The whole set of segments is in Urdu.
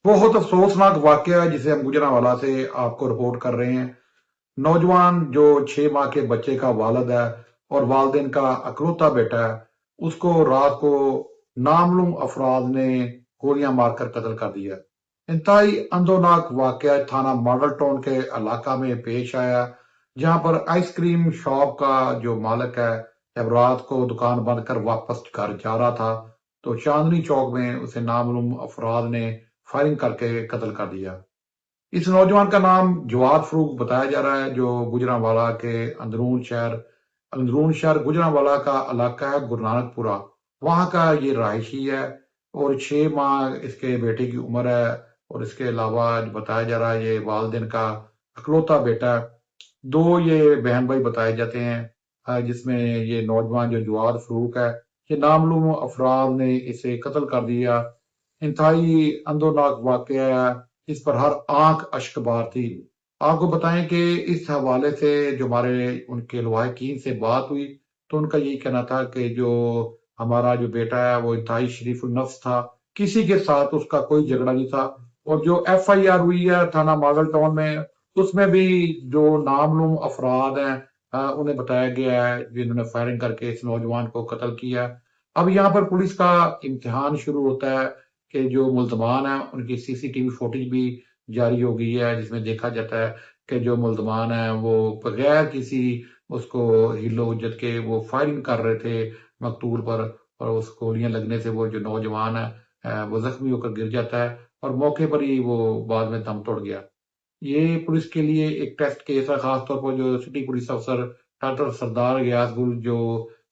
بہت افسوسناک واقعہ ہے جسے ہم گجرانوالہ سے آپ کو رپورٹ کر رہے ہیں۔ نوجوان جو 6 ماہ کے بچے کا والد ہے اور والدین کا اکلوتا بیٹا ہے، اس کو رات کو نامعلوم افراد نے گولیاں مار کر قتل کر دیا۔ انتہائی اندوناک واقعہ تھانہ ماڈل ٹاؤن کے علاقہ میں پیش آیا، جہاں پر آئس کریم شاپ کا جو مالک ہے، جب رات کو دکان بند کر واپس گھر جا رہا تھا تو چاندنی چوک میں اسے نامعلوم افراد نے فائرنگ کر کے قتل کر دیا۔ اس نوجوان کا نام جواد فروغ بتایا جا رہا ہے، جو گجرانوالہ کے اندرون شہر گجرانوالہ کا علاقہ ہے گرو نانک پورہ، وہاں کا یہ رہائشی ہے، اور 6 ماہ اس کے بیٹے کی عمر ہے، اور اس کے علاوہ بتایا جا رہا ہے یہ والدین کا اکلوتا بیٹا ہے۔ 2 یہ بہن بھائی بتائے جاتے ہیں، جس میں یہ نوجوان جو جواد فروغ ہے، یہ نامعلوم افراد نے اسے قتل کر دیا۔ انتہائی اندوناک واقعہ ہے، اس پر ہر آنکھ اشک بار تھی۔ آپ کو بتائیں کہ اس حوالے سے جو ہمارے ان کے لواحقین سے بات ہوئی تو ان کا یہی کہنا تھا کہ جو ہمارا جو بیٹا ہے وہ انتہائی شریف النفس تھا، کسی کے ساتھ اس کا کوئی جھگڑا نہیں تھا، اور جو ایف آئی آر ہوئی ہے تھانہ ماڈل ٹاؤن میں، اس میں بھی جو نامعلوم افراد ہیں انہیں بتایا گیا ہے جنہوں نے فائرنگ کر کے اس نوجوان کو قتل کیا۔ اب یہاں پر پولیس کا امتحان شروع ہوتا ہے کہ جو ملزمان ہیں ان کی سی سی ٹی وی فوٹیج بھی جاری ہو گئی ہے، جس میں دیکھا جاتا ہے کہ جو ملزمان ہیں وہ بغیر کسی اس کو ہیلو حجت کے وہ فائرنگ کر رہے تھے مقتول پر، اور اس گولیاں لگنے سے وہ جو نوجوان ہے وہ زخمی ہو کر گر جاتا ہے، اور موقع پر ہی وہ بعد میں دم توڑ گیا۔ یہ پولیس کے لیے ایک ٹیسٹ کیس ہے، خاص طور پر جو سٹی پولیس افسر ڈاکٹر سردار گیاس گل جو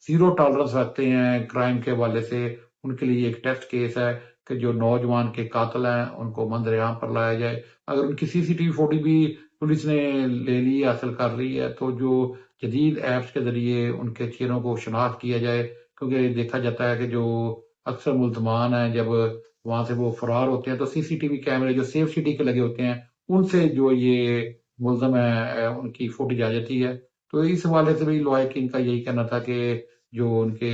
زیرو ٹالرنس رکھتے ہیں کرائم کے حوالے سے، ان کے لیے ایک ٹیسٹ کیس ہے کہ جو نوجوان کے قاتل ہیں ان کو منظر عام پر لایا جائے۔ اگر ان کی سی سی ٹی وی فوٹی بھی پولیس نے لے لی حاصل کر لی ہے تو جو جدید ایپس کے ذریعے ان کے چہروں کو شناخت کیا جائے، کیونکہ دیکھا جاتا ہے کہ جو اکثر ملزمان ہیں جب وہاں سے وہ فرار ہوتے ہیں تو سی سی ٹی وی کیمرے جو سیف سٹی کے لگے ہوتے ہیں ان سے جو یہ ملزم ہے ان کی فوٹیج آ جاتی ہے۔ تو اس حوالے سے بھی لوائکین کا یہی کہنا تھا کہ جو ان کے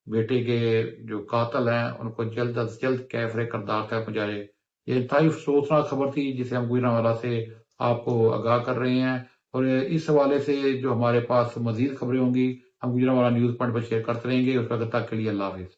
بیٹے کے جو قاتل ہیں ان کو جلد از جلد کیفر کردار تک پہنچائے۔ یہ انتہائی افسوسناک خبر تھی جسے ہم گجرانوالہ سے آپ کو آگاہ کر رہے ہیں، اور اس حوالے سے جو ہمارے پاس مزید خبریں ہوں گی ہم گجرانوالہ نیوز پوائنٹ پر شیئر کرتے رہیں گے۔ اس وقت تک کے لیے اللہ حافظ۔